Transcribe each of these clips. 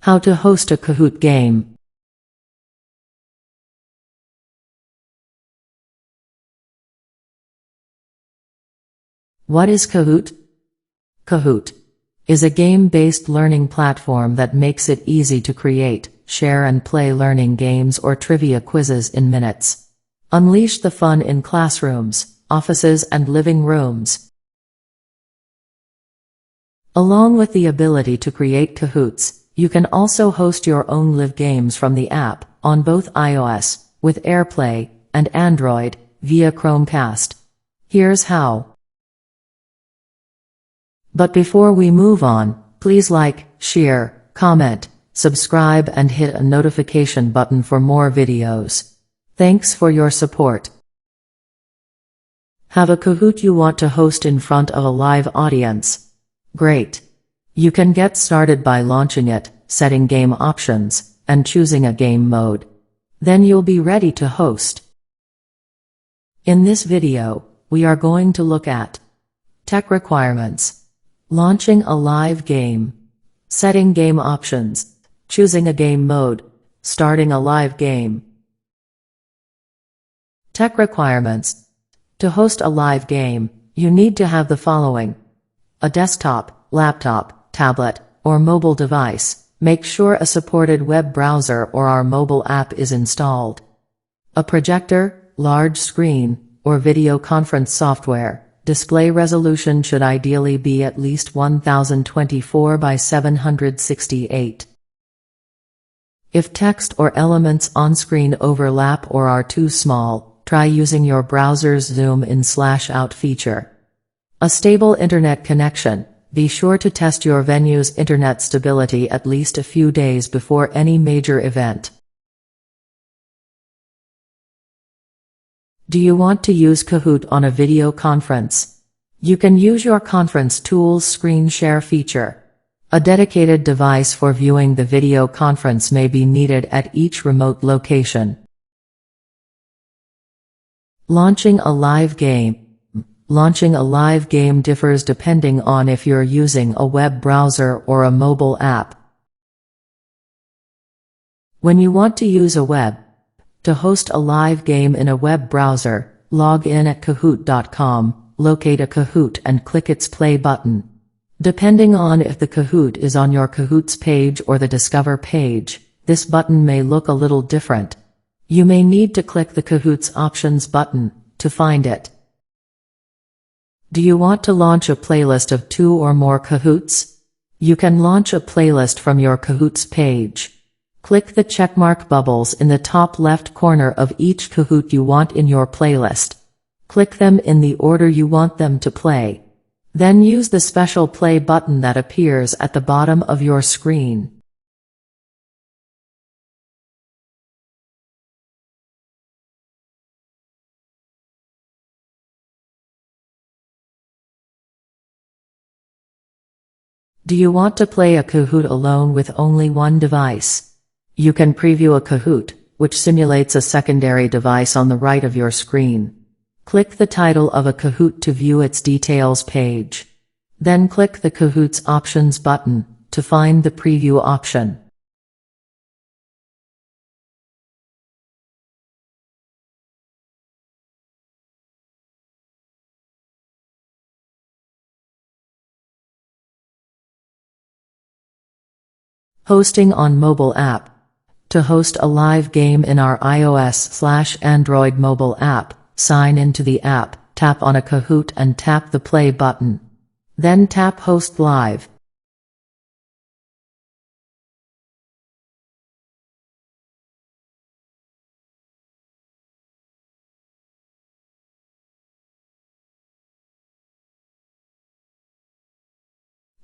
How to host a Kahoot game. What is Kahoot? Kahoot is a game-based learning platform that makes it easy to create, share and play learning games or trivia quizzes in minutes. Unleash the fun in classrooms, offices and living rooms. Along with the ability to create Kahoots, you can also host your own live games from the app, on both iOS, with AirPlay, and Android, via Chromecast. Here's how. But before we move on, please like, share, comment, subscribe and hit a notification button for more videos. Thanks for your support. Have a Kahoot you want to host in front of a live audience? Great! You can get started by launching it, setting game options, and choosing a game mode. Then you'll be ready to host. In this video, we are going to look at tech requirements, launching a live game, setting game options, choosing a game mode, starting a live game. Tech requirements. To host a live game, you need to have the following: a desktop, laptop, tablet, or mobile device. Make sure a supported web browser or our mobile app is installed. A projector, large screen, or video conference software. Display resolution should ideally be at least 1024 by 768. If text or elements on screen overlap or are too small, try using your browser's zoom in/out feature. A stable internet connection. Be sure to test your venue's internet stability at least a few days before any major event. Do you want to use Kahoot on a video conference? You can use your conference tool's screen share feature. A dedicated device for viewing the video conference may be needed at each remote location. Launching a live game. Launching a live game differs depending on if you're using a web browser or a mobile app. When you want to use a web to host a live game in a web browser, log in at Kahoot.com, locate a Kahoot and click its play button. Depending on if the Kahoot is on your Kahoots page or the Discover page, this button may look a little different. You may need to click the Kahoots Options button to find it. Do you want to launch a playlist of 2 or more Kahoots? You can launch a playlist from your Kahoots page. Click the checkmark bubbles in the top left corner of each Kahoot you want in your playlist. Click them in the order you want them to play. Then use the special play button that appears at the bottom of your screen. Do you want to play a Kahoot alone with only one device? You can preview a Kahoot, which simulates a secondary device on the right of your screen. Click the title of a Kahoot to view its details page. Then click the Kahoot's Options button to find the preview option. Hosting on mobile app. To host a live game in our iOS/Android mobile app, sign into the app, tap on a Kahoot and tap the play button. Then tap Host Live.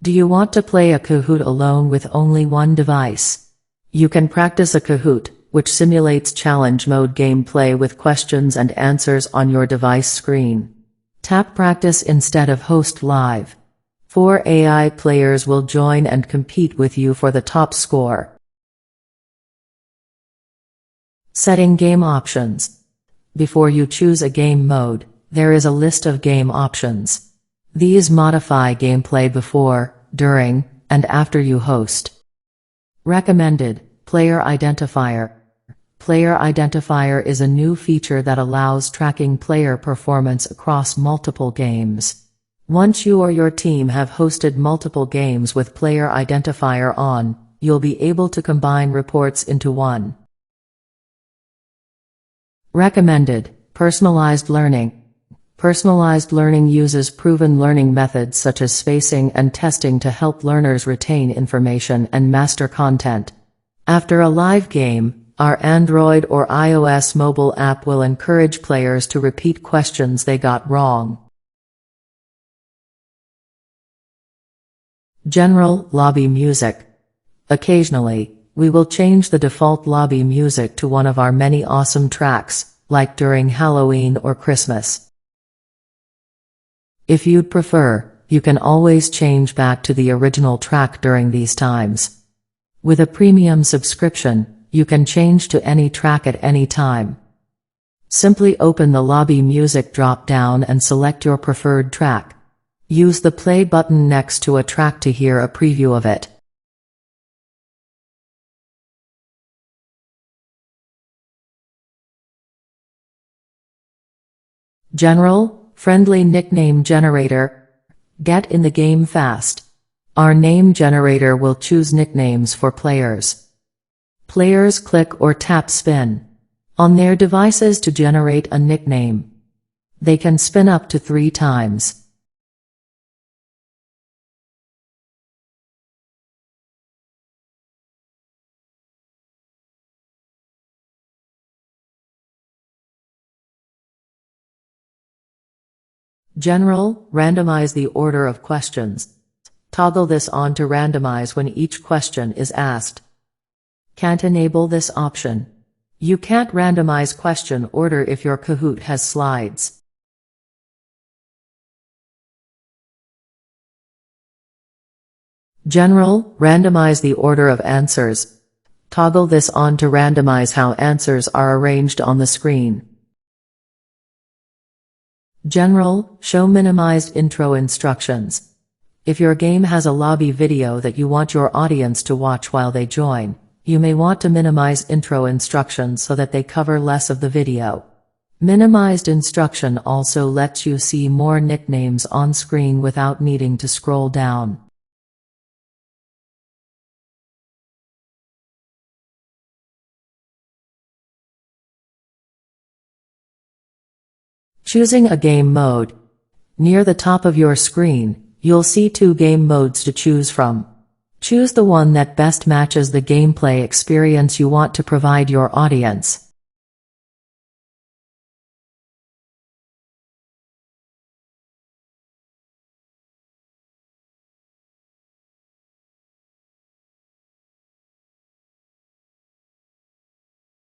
Do you want to play a Kahoot alone with only one device? You can practice a Kahoot, which simulates challenge mode gameplay with questions and answers on your device screen. Tap Practice instead of Host Live. 4 AI players will join and compete with you for the top score. Setting game options. Before you choose a game mode, there is a list of game options. These modify gameplay before, during, and after you host. Recommended, Player Identifier. Player Identifier is a new feature that allows tracking player performance across multiple games. Once you or your team have hosted multiple games with Player Identifier on, you'll be able to combine reports into one. Recommended, Personalized Learning. Personalized learning uses proven learning methods such as spacing and testing to help learners retain information and master content. After a live game, our Android or iOS mobile app will encourage players to repeat questions they got wrong. General lobby music. Occasionally, we will change the default lobby music to one of our many awesome tracks, like during Halloween or Christmas. If you'd prefer, you can always change back to the original track during these times. With a premium subscription, you can change to any track at any time. Simply open the lobby music drop-down and select your preferred track. Use the play button next to a track to hear a preview of it. General, friendly nickname generator. Get in the game fast. Our name generator will choose nicknames for players. Players click or tap spin on their devices to generate a nickname. They can spin up to 3 times. General, randomize the order of questions. Toggle this on to randomize when each question is asked. Can't enable this option. You can't randomize question order if your Kahoot has slides. General, randomize the order of answers. Toggle this on to randomize how answers are arranged on the screen. General, show minimized intro instructions. If your game has a lobby video that you want your audience to watch while they join, you may want to minimize intro instructions so that they cover less of the video. Minimized instruction also lets you see more nicknames on screen without needing to scroll down. Choosing a game mode. Near the top of your screen, you'll see 2 game modes to choose from. Choose the one that best matches the gameplay experience you want to provide your audience.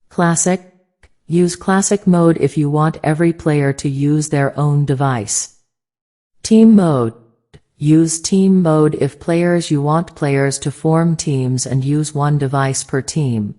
Classic. Use Classic mode if you want every player to use their own device. Team mode. Use Team mode if you want players to form teams and use one device per team.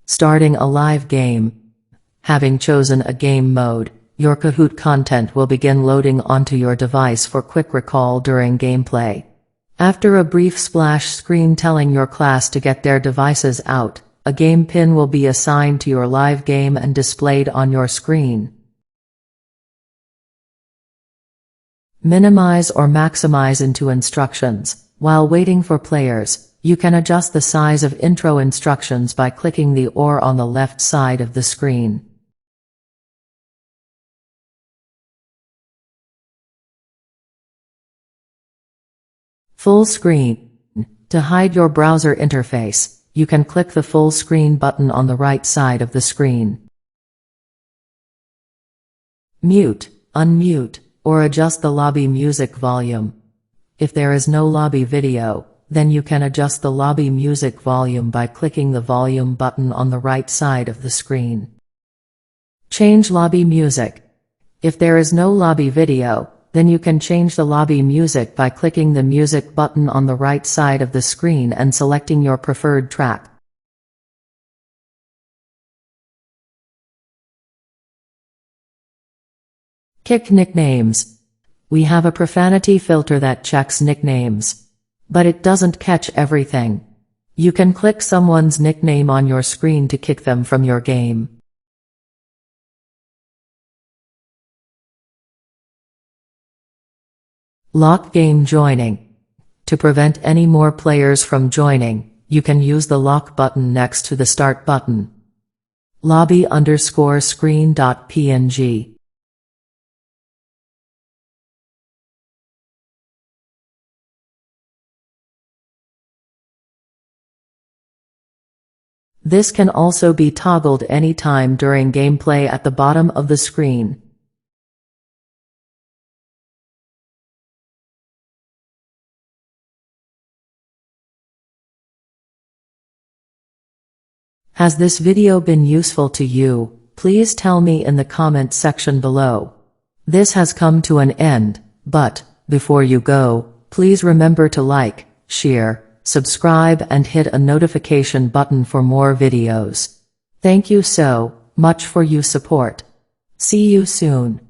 Starting a live game. Having chosen a game mode, your Kahoot content will begin loading onto your device for quick recall during gameplay. After a brief splash screen telling your class to get their devices out, a game pin will be assigned to your live game and displayed on your screen. Minimize or maximize into instructions. While waiting for players, you can adjust the size of intro instructions by clicking the OR on the left side of the screen. Full screen. To hide your browser interface, you can click the full screen button on the right side of the screen. Mute, unmute, or adjust the lobby music volume. If there is no lobby video, then you can adjust the lobby music volume by clicking the volume button on the right side of the screen. Change lobby music. If there is no lobby video, then you can change the lobby music by clicking the music button on the right side of the screen and selecting your preferred track. Kick nicknames. We have a profanity filter that checks nicknames. But it doesn't catch everything. You can click someone's nickname on your screen to kick them from your game. Lock game joining. To prevent any more players from joining, you can use the lock button next to the start button. Lobby_screen.png. This can also be toggled anytime during gameplay at the bottom of the screen. Has this video been useful to you? Please tell me in the comment section below. This has come to an end, but, before you go, please remember to like, share, subscribe and hit a notification button for more videos. Thank you so much for your support. See you soon.